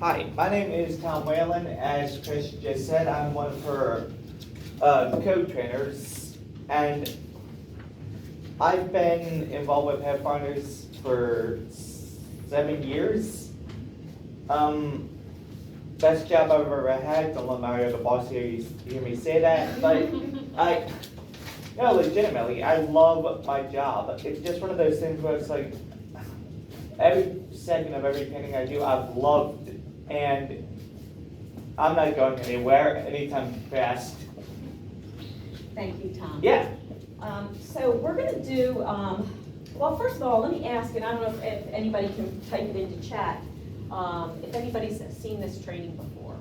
Hi, my name is Tom Whalen. As Chris just said, I'm one of her co-trainers, and I've been involved with Pathfinders for 7 years. Best job I've ever had. Don't let Mario the boss hear me say that, but legitimately, I love my job. It's just one of those things where it's like every second of every painting I do, I've loved, and I'm not going anywhere anytime fast. Thank you, Tom. Yeah. So we're going to do, well, first of all, let me ask, and I don't know if anybody can type it into chat, if anybody's seen this training before.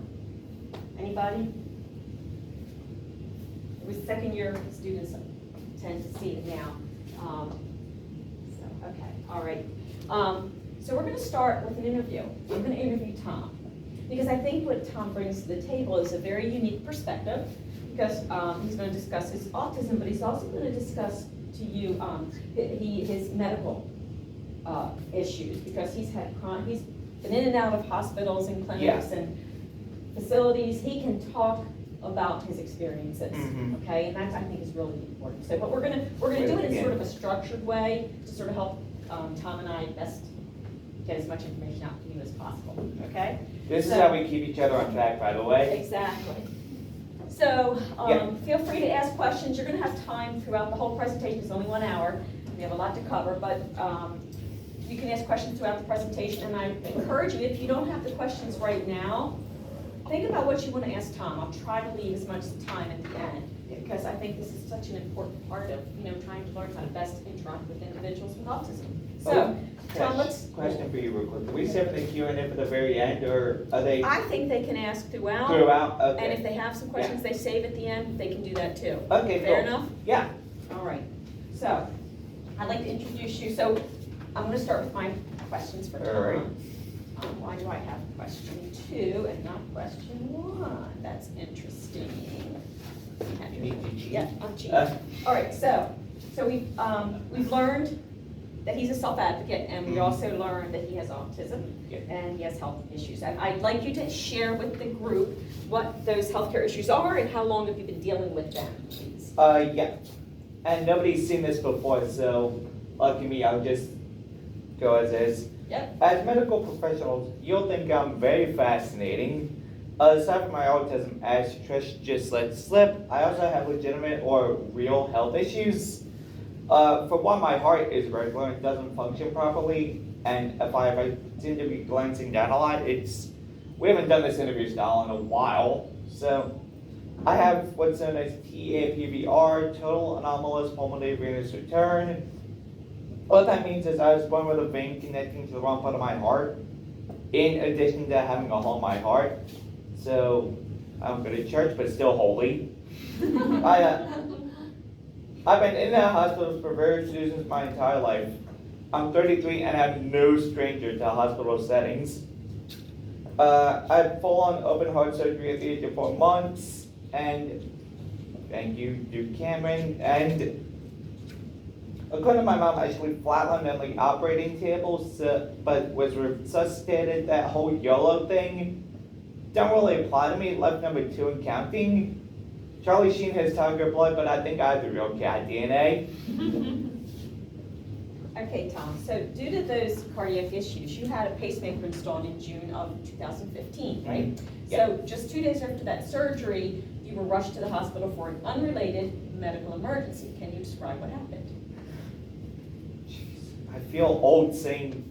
Anybody? It was second-year students tend to see it now. Okay, all right. So we're going to start with an interview. I'm going to interview Tom, because I think what Tom brings to the table is a very unique perspective, because he's going to discuss his autism, but he's also going to discuss to you his medical issues, because he's been in and out of hospitals and clinics and facilities. He can talk about his experiences, okay, and that I think is really important. So, but we're gonna do it in sort of a structured way to sort of help Tom and I best get as much information out to you as possible. Okay. This is how we keep each other on track, by the way. Exactly. So feel free to ask questions. You're going to have time throughout the whole presentation. It's only 1 hour. We have a lot to cover, but you can ask questions throughout the presentation. And I encourage you, if you don't have the questions right now, think about what you want to ask Tom. I'll try to leave as much time at the end, because I think this is such an important part of trying to learn how to best interact with individuals with autism. So, Tom, Question for you real quick. Can we save the Q&A for the very end, or are they? I think they can ask throughout. Throughout, okay. And if they have some questions they save at the end, they can do that too. Okay, Fair cool. enough? Yeah. All right. So, I'd like to introduce you. So, I'm going to start with my questions for Tom. All right. Why do I have question 2 and not question 1? That's interesting. Yeah, I'm cheating. All right. So we've learned that he's a self-advocate, and we also learned that he has autism and he has health issues. And I'd like you to share with the group what those healthcare issues are and how long have you been dealing with them, please. Yeah. And nobody's seen this before, so lucky me, I'll just go as is. Yep. As medical professionals, you'll think I'm very fascinating. Aside from my autism, as Trish just let slip, I also have legitimate or real health issues. For one, my heart is irregular and doesn't function properly, and if I seem to be glancing down a lot, we haven't done this interview style in a while, so I have what's known as TAPVR, total anomalous pulmonary venous return. What that means is I was born with a vein connecting to the wrong part of my heart, in addition to having a hole in my heart, so I don't go to church, but still holy. I've been in and hospitals for various reasons my entire life. I'm 33 and I'm no stranger to hospital settings. I had full-on open heart surgery at the age of 4 months, and thank you, Duke Cameron. And according to my mom, I actually flatlined on the operating table, but was resuscitated. That whole YOLO thing don't really apply to me. Left number 2 and counting. Charlie Sheen has tiger blood, but I think I have the real cat DNA. Okay, Tom, so due to those cardiac issues, you had a pacemaker installed in June of 2015, right? Yeah. So just 2 days after that surgery, you were rushed to the hospital for an unrelated medical emergency. Can you describe what happened? Jeez, I feel old saying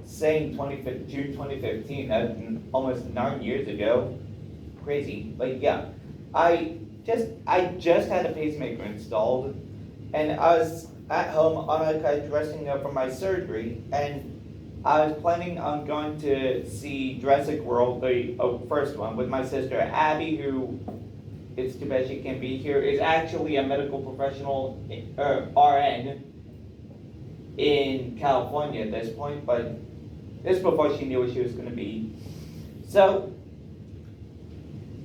June 2015, that's almost 9 years ago. Crazy, but yeah. I just had a pacemaker installed, and I was at home on a couch resting up from my surgery, and I was planning on going to see Jurassic World, the first one, with my sister Abby, who, it's too bad she can't be here, is actually a medical professional, RN, in California at this point, but this is before she knew what she was going to be. So,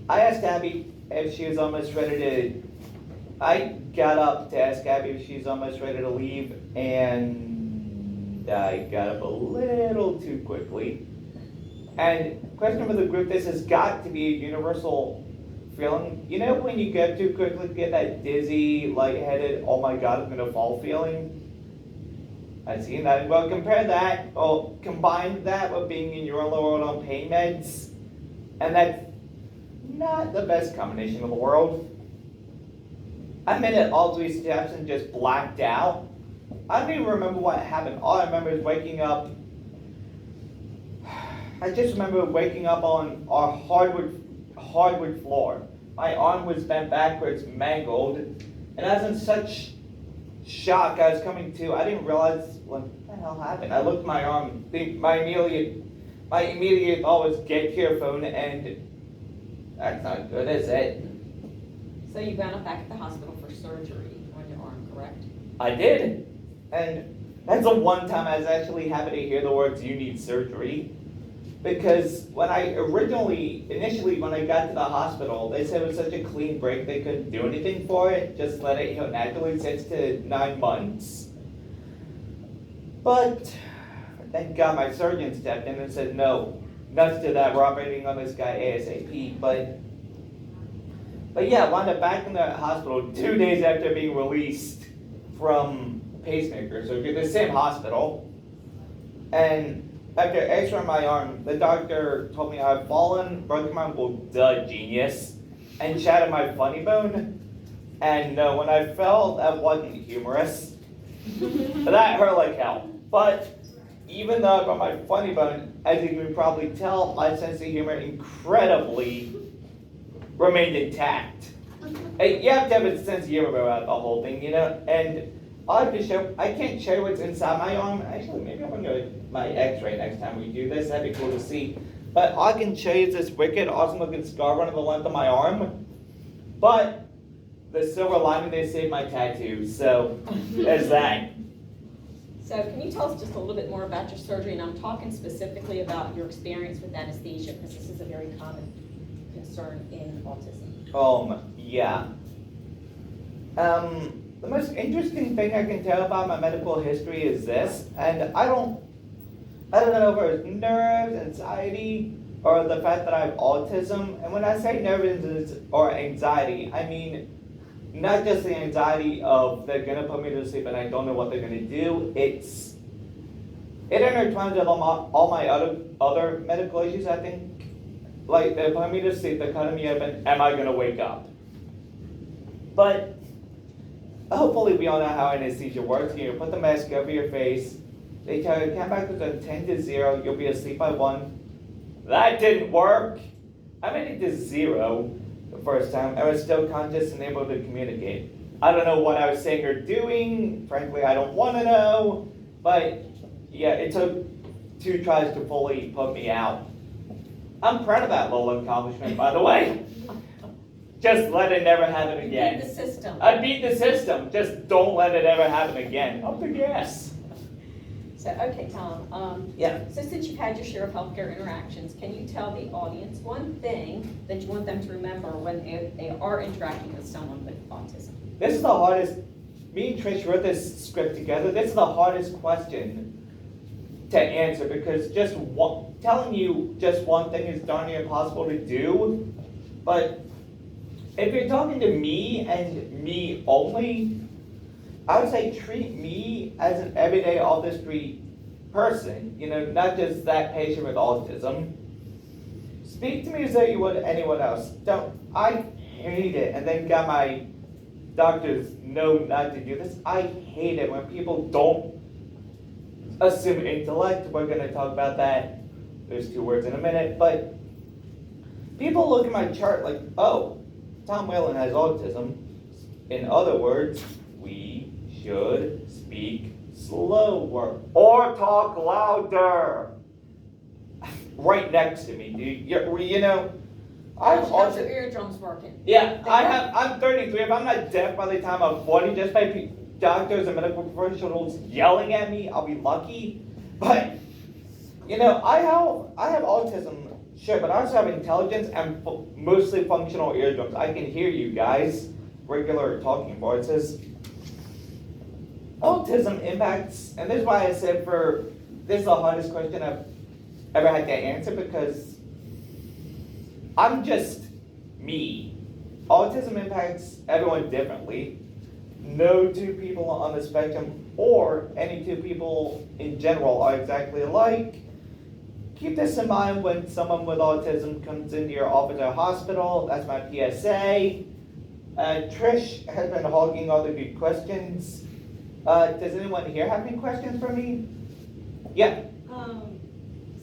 I asked Abby if she was almost ready to, I got up to ask Abby if she's almost ready to leave, and I got up a little too quickly. And question for the group, this has got to be a universal feeling. You know when you get too quickly, get that dizzy, lightheaded, oh my god, I'm gonna fall feeling? I've seen that. Well, compare that, or combine that with being in your own world on pain meds, and that's not the best combination in the world. I'm in it all 3 steps and just blacked out. I don't even remember what happened. All I remember is waking up. I just remember waking up on our hardwood floor. My arm was bent backwards, mangled, and I was in such shock. I was coming to. I didn't realize what the hell happened. I looked at my arm. My immediate thought was get to your phone, and that's not good, is it? So you wound up back at the hospital for surgery on your arm, correct? I did, and that's the one time I was actually happy to hear the words "you need surgery." Because when initially when I got to the hospital, they said it was such a clean break they couldn't do anything for it, just let it heal naturally 6 to 9 months. But thank God my surgeon stepped in and said, no, nuts to that, we're operating on this guy ASAP. But yeah, wound up back in the hospital 2 days after being released from pacemaker, so to the same hospital. And after x-raying my arm, the doctor told me I had fallen, broken my well, duh, genius, and shattered my funny bone. And when I fell, that wasn't humorous. That hurt like hell. But even though I broke my funny bone, as you can probably tell, my sense of humor incredibly remained intact. You have to have a sense of humor about the whole thing, and I can't show what's inside my arm. Actually, maybe I'm going to go my x-ray next time we do this. That'd be cool to see. But I can show you this wicked, awesome looking scar running the length of my arm. But the silver lining, they saved my tattoo. So there's that. So can you tell us just a little bit more about your surgery? And I'm talking specifically about your experience with anesthesia, because this is a very common concern in autism. Yeah. The most interesting thing I can tell about my medical history is this, and I don't know if it's nerves, anxiety, or the fact that I have autism. And when I say nerves or anxiety, I mean not just the anxiety of they're gonna put me to sleep and I don't know what they're gonna do. It intertwines with all my other medical issues, I think. Like they're putting me to sleep, they're cutting me open, am I gonna wake up? But hopefully we all know how anesthesia works. You put the mask over your face. They tell you, count backwards on 10 to 0. You'll be asleep by 1. That didn't work. I made it to 0 the first time. I was still conscious and able to communicate. I don't know what I was saying or doing. Frankly, I don't want to know. But yeah, it took 2 tries to fully put me out. I'm proud of that little accomplishment, by the way. Just let it never happen again. You beat the system. I beat the system. Just don't let it ever happen again. Up the gas. So, okay, Tom. Yeah. So since you've had your share of healthcare interactions, can you tell the audience one thing that you want them to remember when they are interacting with someone with autism? This is the hardest. Me and Trish wrote this script together. This is the hardest question to answer because telling you just one thing is darn near impossible to do. But if you're talking to me and me only, I would say treat me as an everyday autistic person, not just that patient with autism. Speak to me as though you would anyone else. I hate it, and thank God my doctors know not to do this. I hate it when people don't assume intellect. We're going to talk about that. There's 2 words in a minute, but people look at my chart like, oh, Tom Whalen has autism. In other words, we should speak slower or talk louder. Right next to me, dude. How's your eardrums working? Yeah, I'm 33. If I'm not deaf by the time I'm 40, just by doctors and medical professionals yelling at me, I'll be lucky. But I have autism. Sure, but I also have intelligence and mostly functional eardrums. I can hear you guys, regular talking voices. Autism impacts, and this is why I said this is the hardest question ever had that answer because I'm just me. Autism impacts everyone differently. No two people on the spectrum or any two people in general are exactly alike. Keep this in mind when someone with autism comes into your office or hospital. That's my PSA. Trish has been hogging all the good questions. Does anyone here have any questions for me? Yeah.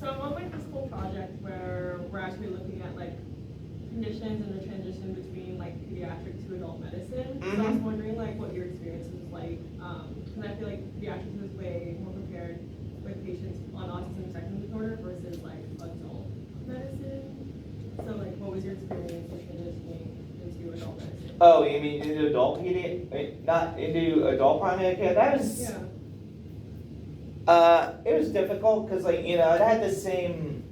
So I'm on like this whole project where we're actually looking at like conditions and the transition between like pediatric to adult medicine. So I was wondering like what your experience was like, because I feel like pediatrics is way more prepared with patients on autism spectrum disorder versus like adult medicine. So like what was your experience with transitioning into adult medicine? Oh, you mean into adult not into adult primary care? That was, Yeah. It was difficult because like, I'd had the same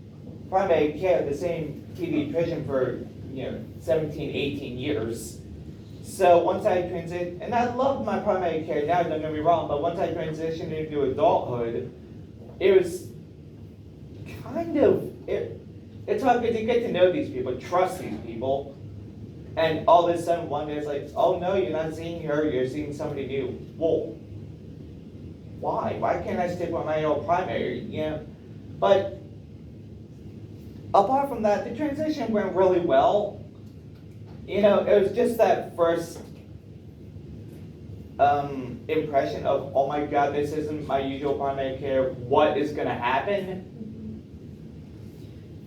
primary care, the same pediatrician for, 17, 18 years. So once I transitioned, and I loved my primary care now, don't get me wrong, but once I transitioned into adulthood, it was kind of, it's hard to get to know these people, trust these people. And all of a sudden, one day it's like, oh no, you're not seeing her, you're seeing somebody new. Well, why? Why can't I stick with my old primary? But apart from that, the transition went really well. It was just that first impression of, oh my God, this isn't my usual primary care. What is going to happen?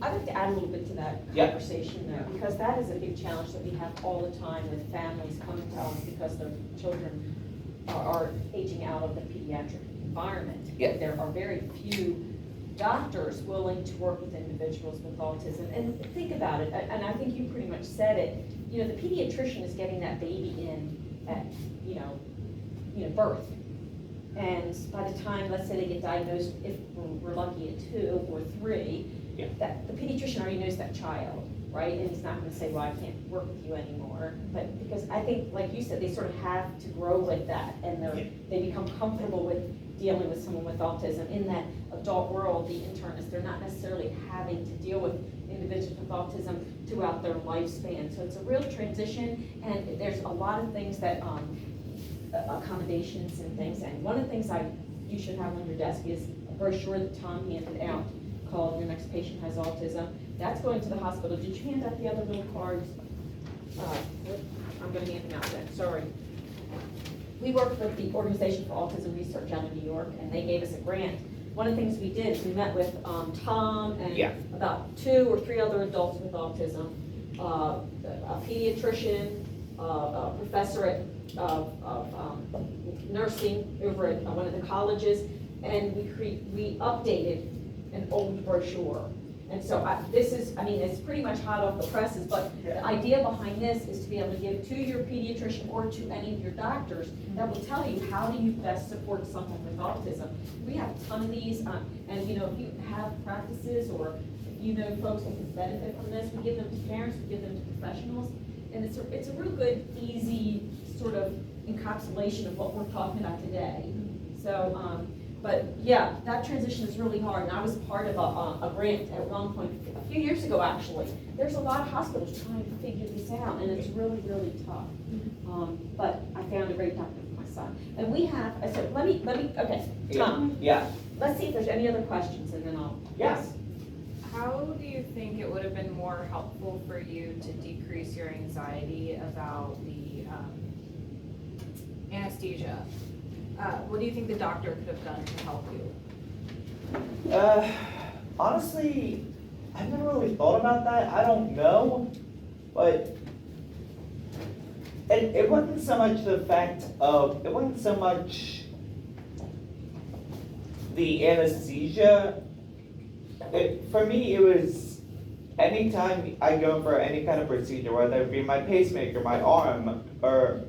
I'd like to add a little bit to that Yeah. conversation there, because that is a big challenge that we have all the time with families coming to us because their children are aging out of the pediatric environment. Yeah. There are very few doctors willing to work with individuals with autism. And think about it, and I think you pretty much said it, the pediatrician is getting that baby in at, birth. And by the time, let's say they get diagnosed, if we're lucky at 2 or 3, Yeah. that the pediatrician already knows that child, right? And he's not gonna say, well, I can't work with you anymore. But because I think, like you said, they sort of have to grow with that, and they become comfortable with dealing with someone with autism. In that adult world, the internist, they're not necessarily having to deal with individuals with autism throughout their lifespan. So it's a real transition, and there's a lot of things that, accommodations and things. And one of the things you should have on your desk is a brochure that Tom handed out called Your Next Patient Has Autism. That's going to the hospital. Did you hand out the other little cards? I'm gonna hand them out then, sorry. We worked with the Organization for Autism Research out of New York, and they gave us a grant. One of the things we did is we met with Tom and about 2 or 3 other adults with autism, a pediatrician, a professor at nursing over at one of the colleges, and we updated an old brochure. And so it's pretty much hot off the presses, but the idea behind this is to be able to give to your pediatrician or to any of your doctors that will tell you how do you best support someone with autism. We have a ton of these, and if you have practices or if you know folks that can benefit from this, we give them to parents, we give them to professionals, and it's a real good, easy sort of encapsulation of what we're talking about today. So, but yeah, that transition is really hard, and I was part of a grant at one point, a few years ago actually. There's a lot of hospitals trying to figure this out, and it's really, really tough. But I found a great doctor for my son. And we have, I said, let me, okay, Tom. Yeah. Let's see if there's any other questions, and then I'll. Yes. How do you think it would have been more helpful for you to decrease your anxiety about the anesthesia? What do you think the doctor could have done to help you? Honestly, I've never really thought about that. I don't know, but it wasn't so much it wasn't so much the anesthesia. For me, it was anytime I go for any kind of procedure, whether it be my pacemaker, my arm, or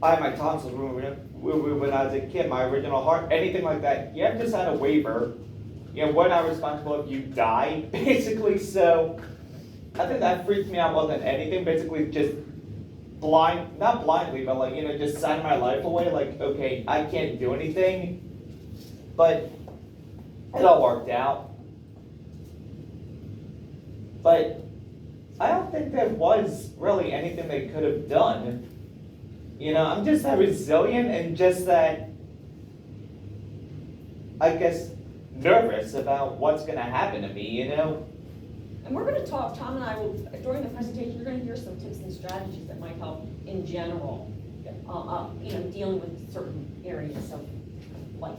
I had my tonsils when I was a kid, my original heart, anything like that, you have to sign a waiver. We're not responsible if you die, basically. So I think that freaked me out more than anything. Basically, just not blindly, but like, just signing my life away. Like, okay, I can't do anything. But it all worked out. But I don't think there was really anything they could have done. You know, I'm just that resilient and just that, I guess, nervous about what's gonna happen to me, you know? And we're gonna talk, Tom and I will, during the presentation, you're gonna hear some tips and strategies that might help in general, you know, dealing with certain areas of life.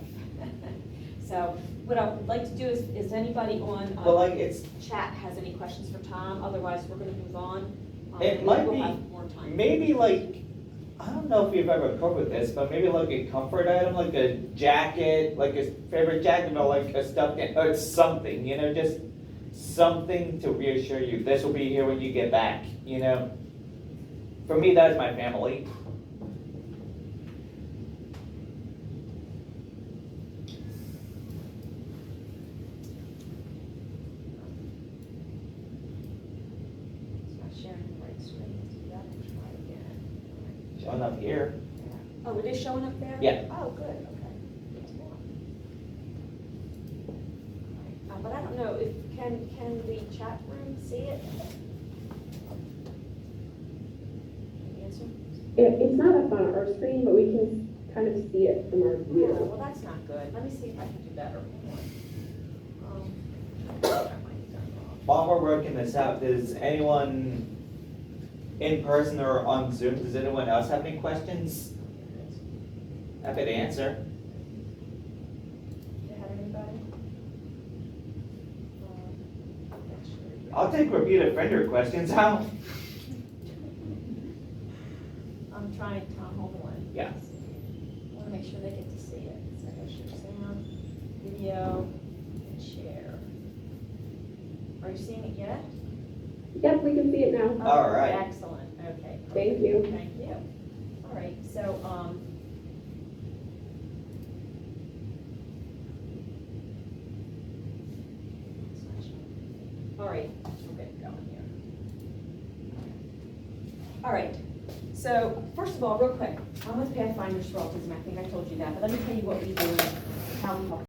So what I would like to do is anybody on But like, it's, chat has any questions for Tom? Otherwise, we're gonna move on. It and might we'll be- have more time. maybe like, I don't know if you've ever covered this, but maybe like a comfort item, like a jacket, like a favorite jacket, or like a stuffed, or something, you know, just something to reassure you, this will be here when you get back, you know? For me, that's my family. It's not sharing the right screen. Let's do that and try again. Showing up here. Oh, it is showing up there? Yeah. Oh, good, okay. Good to know. But I don't know, if, can the chat room see it? Any answer? It's not up on our screen, but we can kind of see it from our Oh, view. well, that's not good. Let me see if I can do better. That might be done wrong. While we're working this out, does anyone in person or on Zoom, does anyone else have any questions? Happy to answer. Do you have anybody? I'll take repeat offender questions out. I'm trying, Tom, hold on. Yeah. I want to make sure they get to see it. So I go share sound, video, and share. Are you seeing it yet? Yep, we can see it now. All Oh, right. Excellent, okay. Thank you. Thank you. All right, so, all right, we'll get going here. All right, so first of all, real quick, I'm with Pathfinders for Autism. I think I told you that, but let me tell you what we do, how we help